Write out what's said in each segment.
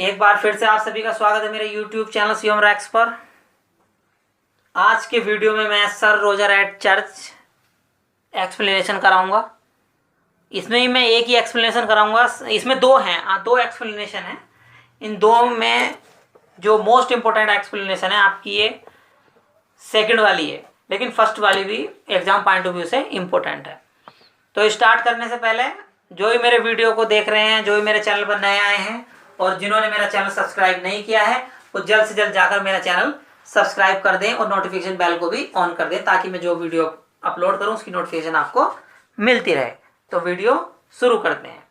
एक बार फिर से आप सभी का स्वागत है मेरे YouTube चैनल शिवम रैक्स पर। आज के वीडियो में मैं sir Roger at church explanation कराऊंगा। इसमें ही मैं एक ही एक्सप्लेनेशन कराऊंगा। इसमें दो हैं, दो एक्सप्लेनेशन हैं। इन दो में जो मोस्ट इम्पोर्टेंट एक्सप्लेनेशन है आपकी ये सेकंड वाली है, लेकिन फर्स्ट वाली भी एग्जाम पॉइंट ऑफ व्यू से इम्पोर्टेंट है। तो स्टार्ट करने से पहले जो भी मेरे वीडियो को देख रहे हैं, जो भी मेरे चैनल पर नए आए हैं और जिन्होंने मेरा चैनल सब्सक्राइब नहीं किया है, वो जल्द से जल्द जाकर मेरा चैनल सब्सक्राइब कर दें और नोटिफिकेशन बेल को भी ऑन कर दें, ताकि मैं जो वीडियो अपलोड करूं उसकी नोटिफिकेशन आपको मिलती रहे। तो वीडियो शुरू करते हैं।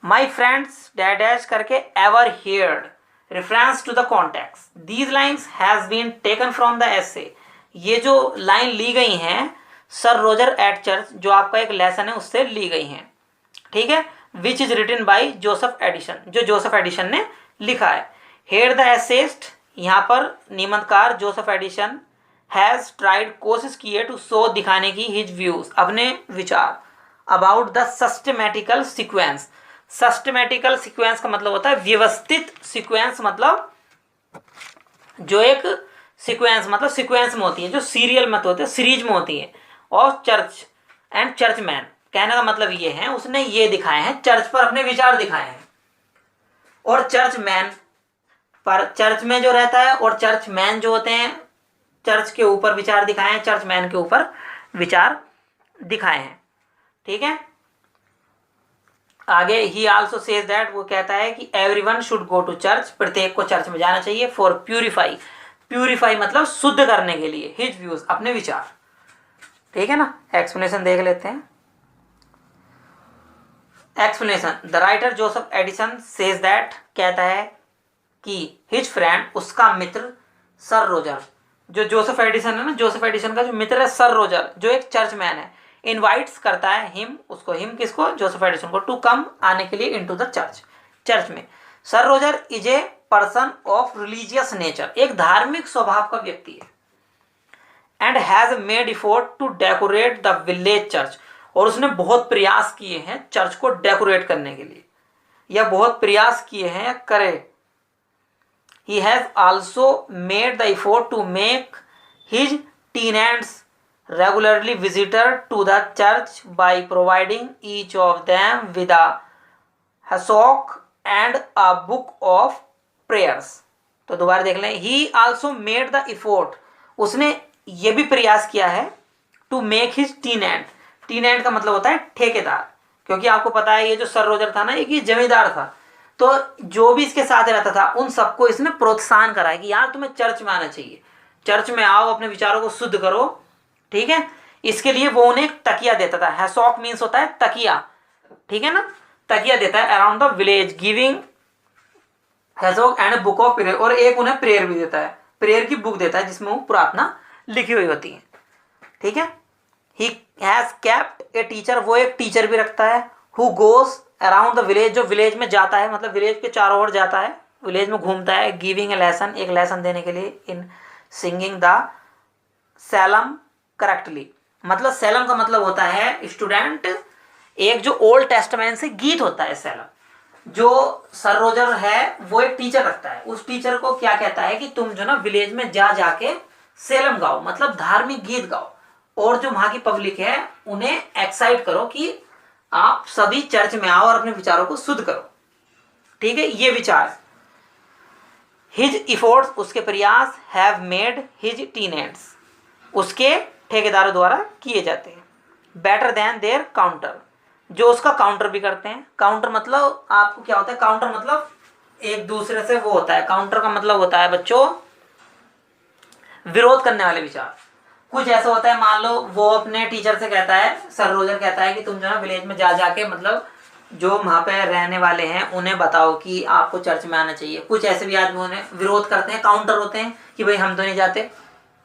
माई फ्रेंड्स डैश करके ever heard reference to the context these lines has been taken from the essay. ये जो लाइन ली गई हैं सर रोजर एट चर्च, जो आपका एक लेसन है, उससे ली गई हैं। ठीक है। Which is written by Joseph Addison, जो जोसेफ एडिशन ने लिखा है। हेयर द एसेस्ट, यहाँ पर नियमतकार जोसेफ एडिशन हैज ट्राइड, कोशिश की है टू शो, दिखाने की, हिज व्यूज, अपने विचार, about the systematical sequence. Systematical sequence का मतलब होता है व्यवस्थित सीक्वेंस, मतलब जो एक सीक्वेंस मतलब सीक्वेंस में होती है, जो सीरियल में होते हैं, सीरीज में होती है। और चर्च एंड चर्चमैन, कहने का मतलब ये है उसने ये दिखाए हैं, चर्च पर अपने विचार दिखाए हैं। और चर्चमैन पर, चर्च में जो रहता है, और चर्चमैन जो होते हैं, चर्च के ऊपर विचार दिखाए हैं, चर्चमैन के ऊपर विचार दिखाए हैं। ठीक है। आगे ही आल्सो सेज दैट, वो कहता है कि everyone should go to church, प्रत्येक को चर्च में जाना चाहिए। फॉर प्यूरिफाई, प्यूरिफाई मतलब शुद्ध करने के लिए, हिज व्यूज, अपने विचार। ठीक है ना। एक्सप्लेनेशन देख लेते हैं। Explanation, the writer Joseph Addison says that, कहता है कि हिज फ्रेंड, उसका मित्र सर रोजर, जो जोसेफ एडिसन है ना, जोसेफ एडिसन का जो मित्र है सर रोजर, जो एक चर्चमैन है, इनवाइट्स करता है हिम, उसको, हिम किसको, जोसेफ एडिसन को, टू कम, आने के लिए, इनटू द चर्च, चर्च में। Sir Roger is a person of religious nature, एक धार्मिक स्वभाव का व्यक्ति है। And has made effort to decorate the village church, और उसने बहुत प्रयास किए हैं चर्च को डेकोरेट करने के लिए, या बहुत प्रयास किए हैं, करे। He has also made the effort to make his tenants regularly visitor to the church by providing each of them with a hassock and a book of prayers. तो दोबारा देख लें। He also made the effort, उसने ये भी प्रयास किया है, to make his tenant, tenant का मतलब होता है ठेकेदार, क्योंकि आपको पता है ये जो सर रोजर था ना, एक ये जमींदार था, तो जो भी इसके साथ रहता था उन सबको इसने प्रोत्साहन करा है कि यार तुम्हें चर्च में आना चाहिए, चर्च में आओ, अपने विचारों को शुद्ध करो। ठीक है। इसके लिए वो उन्हें तकिया देता था। हैसॉक मीन्स होता है तकिया, ठीक है ना, तकिया देता है around the village, giving hassock and book of prayer, और एक उन्हें प्रेयर भी देता है, प्रेयर की बुक देता है जिसमें वो प्रार्थना लिखी हुई होती है। ठीक है। He has kept a teacher, वो एक टीचर भी रखता है, who goes around the village, जो विलेज में जाता है, मतलब विलेज के चारों ओर जाता है, विलेज में घूमता है। गिविंग ए लेसन, एक लेसन देने के लिए। इन सिंगिंग द सैलम करेक्टली, मतलब सैलम का मतलब होता है स्टूडेंट, एक जो ओल्ड टेस्टामेंट से गीत होता है सैलम। जो सर रोजर है वो एक टीचर रखता है, उस टीचर को क्या कहता है कि तुम जो ना विलेज में जाके सैलम गाओ, मतलब धार्मिक गीत गाओ, और जो वहां की पब्लिक है उन्हें एक्साइट करो कि आप सभी चर्च में आओ और अपने विचारों को शुद्ध करो। ठीक है। ये विचार, हिज इफोर्ट्स, उसके प्रयास, हैव मेड हिज टेनेंट्स, उसके ठेकेदारों द्वारा किए जाते हैं। बेटर देन देयर काउंटर, जो उसका काउंटर भी करते हैं। काउंटर मतलब आपको क्या होता है, काउंटर मतलब एक दूसरे से वो होता है, काउंटर का मतलब होता है बच्चों विरोध करने वाले विचार। कुछ ऐसा होता है, मान लो वो अपने टीचर से कहता है, सर रोजर कहता है कि तुम जो है विलेज में जाके, मतलब जो वहाँ पे रहने वाले हैं उन्हें बताओ कि आपको चर्च में आना चाहिए। कुछ ऐसे भी आदमी उन्हें विरोध करते हैं, काउंटर होते हैं कि भाई हम तो नहीं जाते,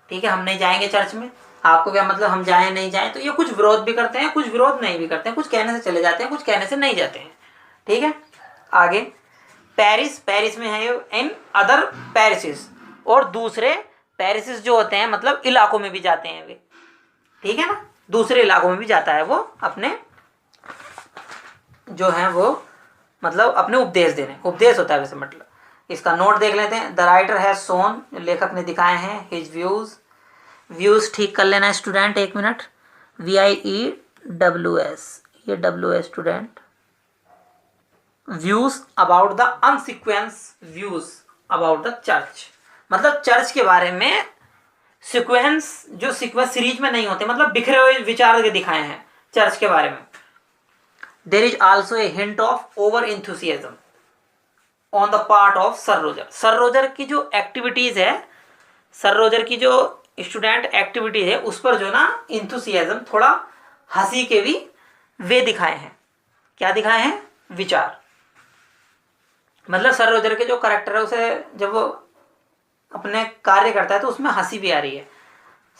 ठीक है, हम नहीं जाएंगे चर्च में, आपको क्या मतलब, हम जाएं नहीं जाएं। तो ये कुछ विरोध भी करते हैं, कुछ विरोध नहीं भी करते हैं, कुछ कहने से चले जाते हैं, कुछ कहने से नहीं जाते हैं। ठीक है। आगे पेरिस, पेरिस में है इन अदर पेरिसेस, और दूसरे पेरिसेस जो होते हैं मतलब इलाकों में भी जाते हैं वे। ठीक है ना, दूसरे इलाकों में भी जाता है वो, अपने जो है वो मतलब अपने उपदेश देने, उपदेश होता है वैसे मतलब। इसका नोट देख लेते हैं। द राइटर हैज सोन, लेखक ने दिखाए हैं, हिज व्यूज ठीक कर लेना स्टूडेंट, 1 मिनट। VIEWS, ये WS student. Views about the अनसिक्वेंस, व्यूज अबाउट द चर्च, मतलब चर्च के बारे में सीक्वेंस, जो सीक्वेंस सीरीज में नहीं होते, मतलब बिखरे हुए विचार के दिखाए हैं चर्च के बारे में। There is also a hint of over enthusiasm on the part of sir Roger. Sir Roger की जो एक्टिविटीज है, सर रोजर की जो स्टूडेंट एक्टिविटीज है, उस पर जो ना इंथुसियाज्म, थोड़ा हंसी के भी वे दिखाए हैं। क्या दिखाए हैं? विचार। मतलब सर रोजर के जो करेक्टर है, उसे जब वो अपने कार्य करता है तो उसमें हंसी भी आ रही है।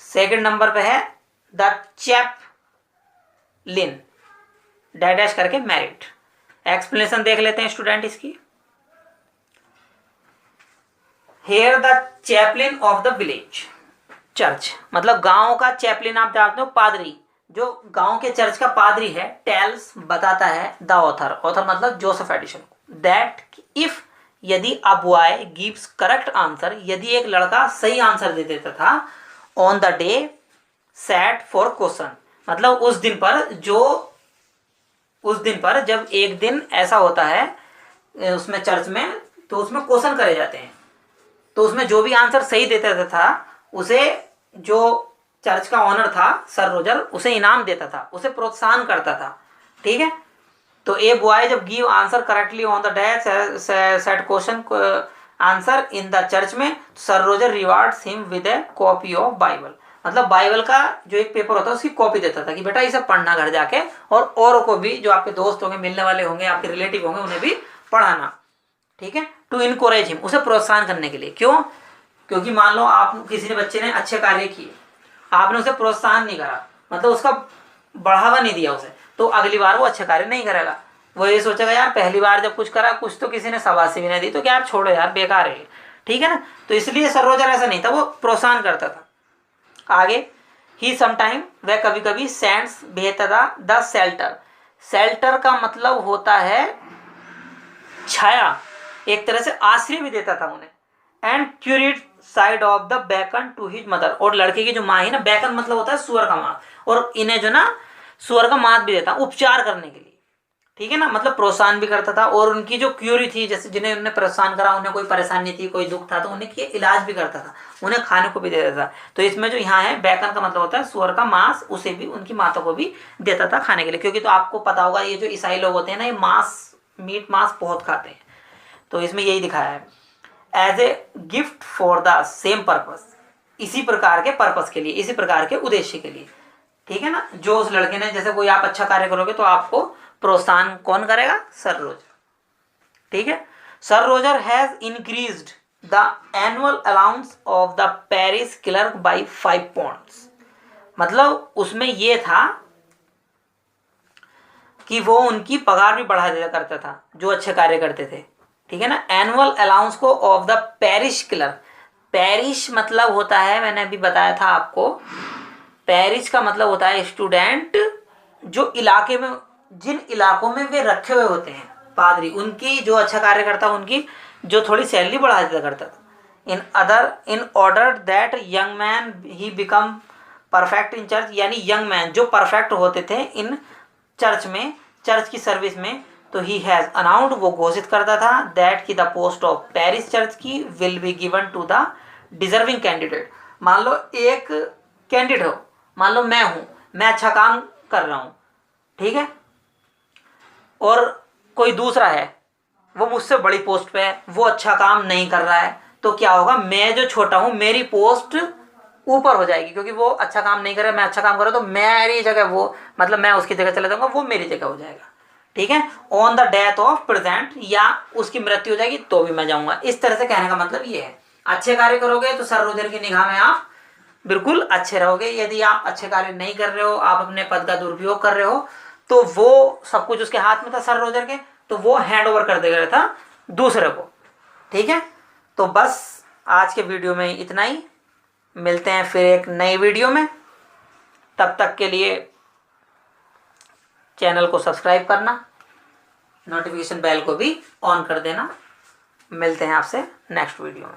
सेकंड नंबर पे है द चैपलिन डैश करके मैरिड। एक्सप्लेनेशन देख लेते हैं स्टूडेंट इसकी। Here the chaplain of the village, church मतलब गांव का चैपलिन, आप जानते हो पादरी, जो गांव के चर्च का पादरी है, टेल्स बताता है द ऑथर मतलब जोसेफ एडिसन को, दैट इफ यदि a boy gives correct answer, यदि एक लड़का सही आंसर दे देता था, on the day set for question, मतलब उस दिन पर जब एक दिन ऐसा होता है उसमें चर्च में, तो उसमें क्वेश्चन करे जाते हैं, तो उसमें जो भी आंसर सही देता था उसे जो चर्च का ऑनर था सर रोजर उसे इनाम देता था, उसे प्रोत्साहन करता था। ठीक है, तो ए बॉय जब give answer correctly on the day set question answer in the church में, sir Roger rewards him with a copy of Bible, मतलब बाइबल का जो एक पेपर होता है उसकी कॉपी देता था कि बेटा इसे पढ़ना घर जाके, और औरों को भी, जो आपके दोस्त होंगे, मिलने वाले होंगे, आपके रिलेटिव होंगे, उन्हें भी पढ़ाना। ठीक है, टू इनकोरेज हिम, उसे प्रोत्साहन करने के लिए। क्यों? क्योंकि मान लो आप किसी ने बच्चे ने अच्छे कार्य किए, आपने उसे प्रोत्साहन नहीं करा, मतलब उसका बढ़ावा नहीं दिया उसे, तो अगली बार वो अच्छे कार्य नहीं करेगा। वो ये सोचेगा यार पहली बार जब कुछ करा, कुछ तो किसी ने शाबाशी भी नहीं दी, तो क्या यार छोड़ो यार बेकार है। ठीक है ना, तो इसलिए सर रोजर ऐसा नहीं था, वो प्रोत्साहन करता था। आगे, ही समटाइम, वह कभी कभी सेंड्स भेजता था द शेल्टर। शेल्टर का मतलब होता है छाया, एक तरह से आश्रय भी देता था उन्हें। And cured side of the bacon to his mother, और लड़के की जो माँ है ना, बैकन मतलब होता है सुअर का मांस, और इन्हें जो ना सुअर का मांस भी देता, उपचार करने के लिए। ठीक है ना, मतलब प्रोत्साहन भी करता था, और उनकी जो क्यूरी थी, जैसे जिन्हें उन्हें प्रोत्साहन करा, उन्हें कोई परेशानी थी, कोई दुख था, तो उन्हें इलाज भी करता था, उन्हें खाने को भी देता था। तो इसमें जो यहाँ है बैकन का मतलब होता है सुअर का मांस, उसे भी उनकी माता को भी देता था खाने के लिए। क्योंकि तो आपको पता होगा ये जो ईसाई लोग होते हैं ना, ये मीट मांस बहुत खाते हैं, तो इसमें यही दिखाया है, as a gift for the same purpose, इसी प्रकार के पर्पस के लिए, इसी प्रकार के उद्देश्य के लिए। ठीक है ना, जो उस लड़के ने, जैसे कोई आप अच्छा कार्य करोगे तो आपको प्रोत्साहन कौन करेगा? Sir Roger. ठीक है, sir Roger has increased the annual allowance of the Paris clerk by 5 points, मतलब उसमें यह था कि वो उनकी पगार भी बढ़ा दिया करता था जो अच्छे कार्य करते थे। ठीक है ना, एनुअल अलाउंस को of the parish clerk, parish मतलब होता है, मैंने अभी बताया था आपको, पेरिश का मतलब होता है स्टूडेंट, जो इलाके में, जिन इलाकों में वे रखे हुए होते हैं पादरी, उनकी जो अच्छा कार्य करता है उनकी जो थोड़ी सैलरी बढ़ा दिया करता था। In order that young man he become perfect in church, यानी यंग मैन जो परफेक्ट होते थे इन चर्च में, चर्च की सर्विस में, तो ही हैज अनाउंस्ड, वो घोषित करता था, दैट की the post of parish church की will be given to the deserving candidate. मान लो एक कैंडिडेट हो, मान लो मैं हूं, मैं अच्छा काम कर रहा हूं, ठीक है, और कोई दूसरा है, वो मुझसे बड़ी पोस्ट पे है, वो अच्छा काम नहीं कर रहा है, तो क्या होगा? मैं जो छोटा हूं, मेरी पोस्ट ऊपर हो जाएगी, क्योंकि वो अच्छा काम नहीं कर रहा है, मैं अच्छा काम कर रहा हूं, तो मेरी जगह वो, मतलब मैं उसकी जगह चला जाऊंगा, वो मेरी जगह हो जाएगा। ठीक है, on the death of present, या उसकी मृत्यु हो जाएगी तो भी मैं जाऊंगा। इस तरह से कहने का मतलब ये है, अच्छे कार्य करोगे तो सर रोजर की निगाह में आप बिल्कुल अच्छे रहोगे। यदि आप अच्छे कार्य नहीं कर रहे हो, आप अपने पद का दुरुपयोग कर रहे हो, तो वो सब कुछ उसके हाथ में था सर रोजर के, तो वो हैंड ओवर कर दे रहा था दूसरे को। ठीक है, तो बस आज के वीडियो में इतना ही, मिलते हैं फिर एक नई वीडियो में। तब तक के लिए चैनल को सब्सक्राइब करना, नोटिफिकेशन बेल को भी ऑन कर देना। मिलते हैं आपसे नेक्स्ट वीडियो में।